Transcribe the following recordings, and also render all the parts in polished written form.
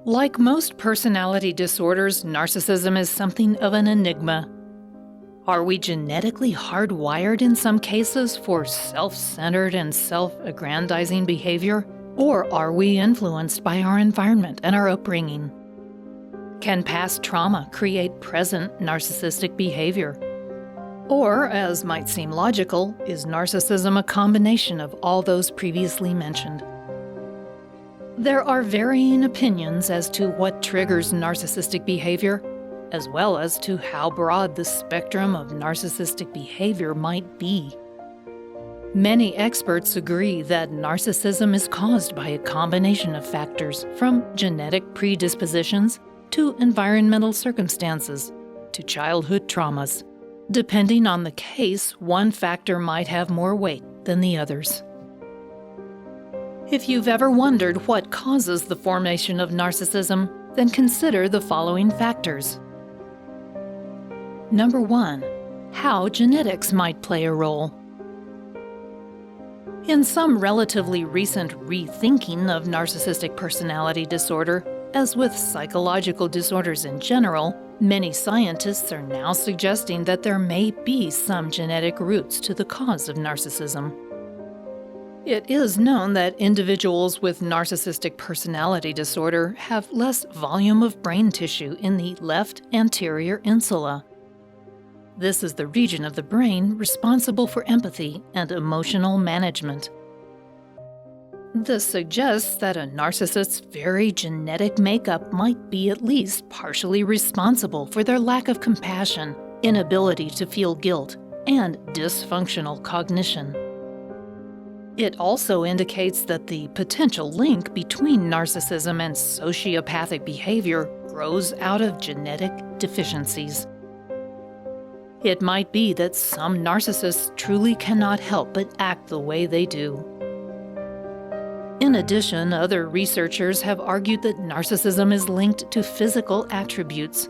Like most personality disorders, narcissism is something of an enigma. Are we genetically hardwired in some cases for self-centered and self-aggrandizing behavior? Or are we influenced by our environment and our upbringing? Can past trauma create present narcissistic behavior? Or, as might seem logical, is narcissism a combination of all those previously mentioned? There are varying opinions as to what triggers narcissistic behavior, as well as to how broad the spectrum of narcissistic behavior might be. Many experts agree that narcissism is caused by a combination of factors, from genetic predispositions to environmental circumstances to childhood traumas. Depending on the case, one factor might have more weight than the others. If you've ever wondered what causes the formation of narcissism, then consider the following factors. Number 1. How genetics might play a role. In some relatively recent rethinking of narcissistic personality disorder, as with psychological disorders in general, many scientists are now suggesting that there may be some genetic roots to the cause of narcissism. It is known that individuals with narcissistic personality disorder have less volume of brain tissue in the left anterior insula. This is the region of the brain responsible for empathy and emotional management. This suggests that a narcissist's very genetic makeup might be at least partially responsible for their lack of compassion, inability to feel guilt, and dysfunctional cognition. It also indicates that the potential link between narcissism and sociopathic behavior grows out of genetic deficiencies. It might be that some narcissists truly cannot help but act the way they do. In addition, other researchers have argued that narcissism is linked to physical attributes.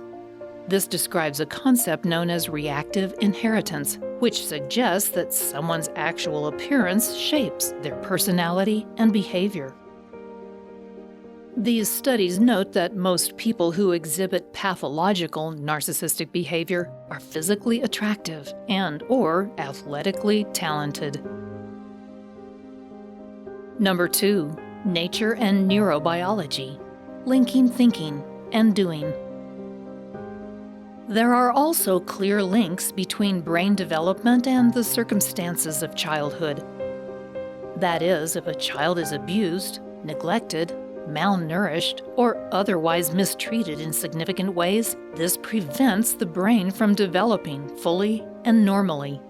This describes a concept known as reactive inheritance, which suggests that someone's actual appearance shapes their personality and behavior. These studies note that most people who exhibit pathological narcissistic behavior are physically attractive and/or athletically talented. Number 2. Nature and neurobiology, linking thinking and doing. There are also clear links between brain development and the circumstances of childhood. That is, if a child is abused, neglected, malnourished, or otherwise mistreated in significant ways, this prevents the brain from developing fully and normally.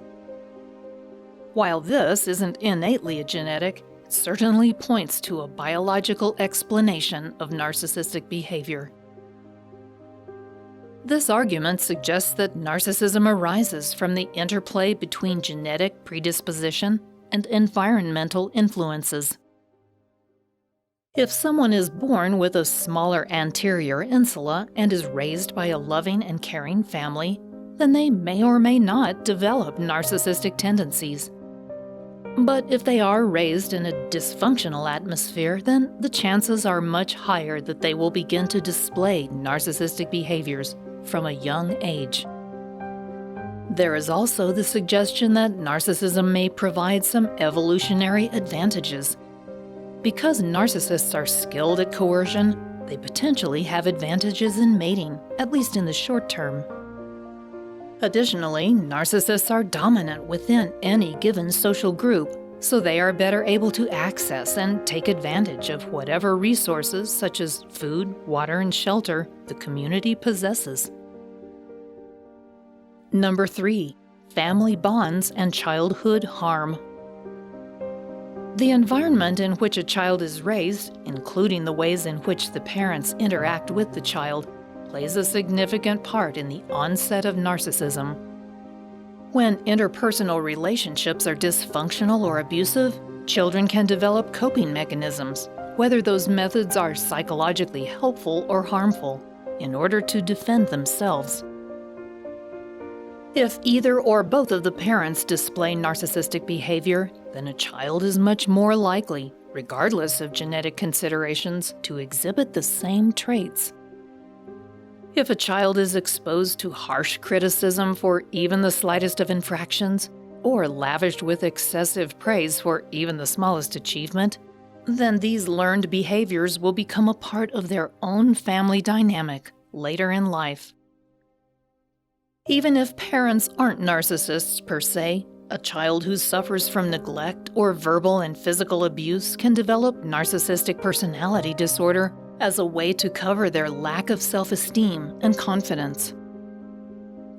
While this isn't innately genetic, it certainly points to a biological explanation of narcissistic behavior. This argument suggests that narcissism arises from the interplay between genetic predisposition and environmental influences. If someone is born with a smaller anterior insula and is raised by a loving and caring family, then they may or may not develop narcissistic tendencies. But if they are raised in a dysfunctional atmosphere, then the chances are much higher that they will begin to display narcissistic behaviors from a young age. There is also the suggestion that narcissism may provide some evolutionary advantages. Because narcissists are skilled at coercion, they potentially have advantages in mating, at least in the short term. Additionally, narcissists are dominant within any given social group, so they are better able to access and take advantage of whatever resources such as food, water, and shelter the community possesses. Number 3. Family bonds and childhood harm. The environment in which a child is raised, including the ways in which the parents interact with the child, plays a significant part in the onset of narcissism. When interpersonal relationships are dysfunctional or abusive, children can develop coping mechanisms, whether those methods are psychologically helpful or harmful, in order to defend themselves. If either or both of the parents display narcissistic behavior, then a child is much more likely, regardless of genetic considerations, to exhibit the same traits. If a child is exposed to harsh criticism for even the slightest of infractions, or lavished with excessive praise for even the smallest achievement, then these learned behaviors will become a part of their own family dynamic later in life. Even if parents aren't narcissists per se, a child who suffers from neglect or verbal and physical abuse can develop narcissistic personality disorder as a way to cover their lack of self-esteem and confidence.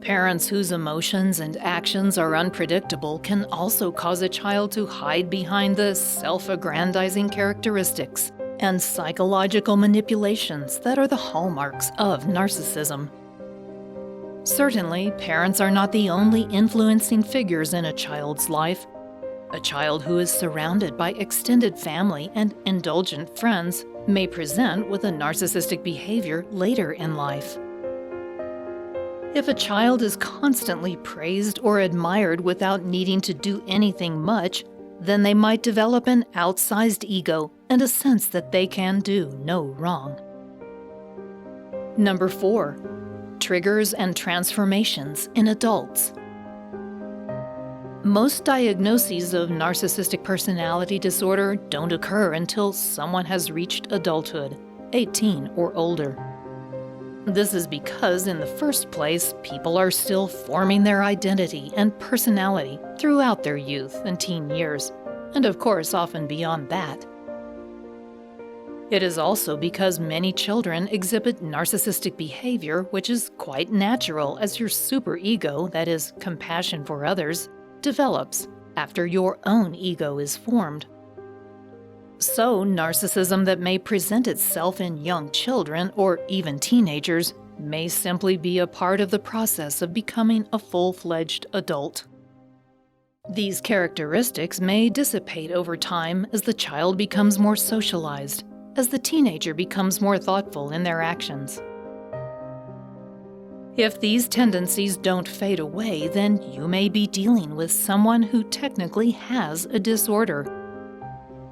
Parents whose emotions and actions are unpredictable can also cause a child to hide behind the self-aggrandizing characteristics and psychological manipulations that are the hallmarks of narcissism. Certainly, parents are not the only influencing figures in a child's life. A child who is surrounded by extended family and indulgent friends may present with a narcissistic behavior later in life. If a child is constantly praised or admired without needing to do anything much, then they might develop an outsized ego and a sense that they can do no wrong. Number 4. Triggers and transformations in adults. Most diagnoses of narcissistic personality disorder don't occur until someone has reached adulthood, 18 or older. This is because, in the first place, people are still forming their identity and personality throughout their youth and teen years, and of course often beyond that. It is also because many children exhibit narcissistic behavior, which is quite natural as your superego, that is, compassion for others, develops after your own ego is formed. So, narcissism that may present itself in young children or even teenagers may simply be a part of the process of becoming a full-fledged adult. These characteristics may dissipate over time as the child becomes more socialized, as the teenager becomes more thoughtful in their actions. If these tendencies don't fade away, then you may be dealing with someone who technically has a disorder.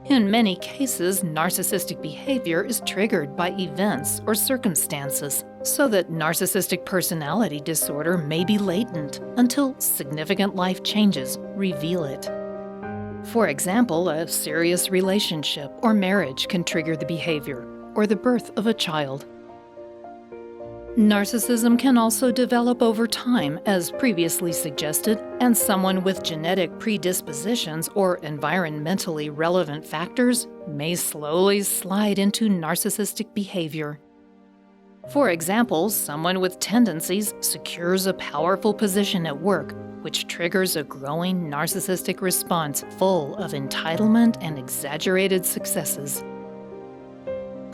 In many cases, narcissistic behavior is triggered by events or circumstances, so that narcissistic personality disorder may be latent until significant life changes reveal it. For example, a serious relationship or marriage can trigger the behavior, or the birth of a child. Narcissism can also develop over time, as previously suggested, and someone with genetic predispositions or environmentally relevant factors may slowly slide into narcissistic behavior. For example, someone with tendencies secures a powerful position at work, which triggers a growing narcissistic response full of entitlement and exaggerated successes.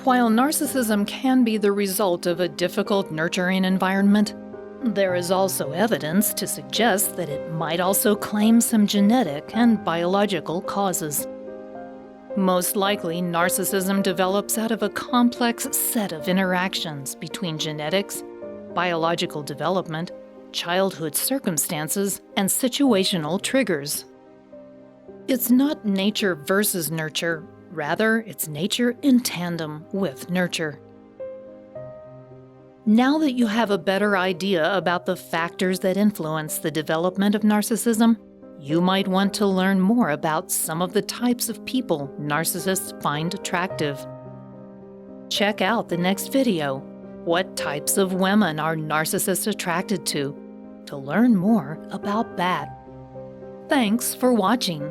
While narcissism can be the result of a difficult nurturing environment, there is also evidence to suggest that it might also claim some genetic and biological causes. Most likely, narcissism develops out of a complex set of interactions between genetics, biological development, childhood circumstances, and situational triggers. It's not nature versus nurture. Rather, it's nature in tandem with nurture. Now that you have a better idea about the factors that influence the development of narcissism, you might want to learn more about some of the types of people narcissists find attractive. Check out the next video, What Types of Women Are Narcissists Attracted to learn more about that. Thanks for watching.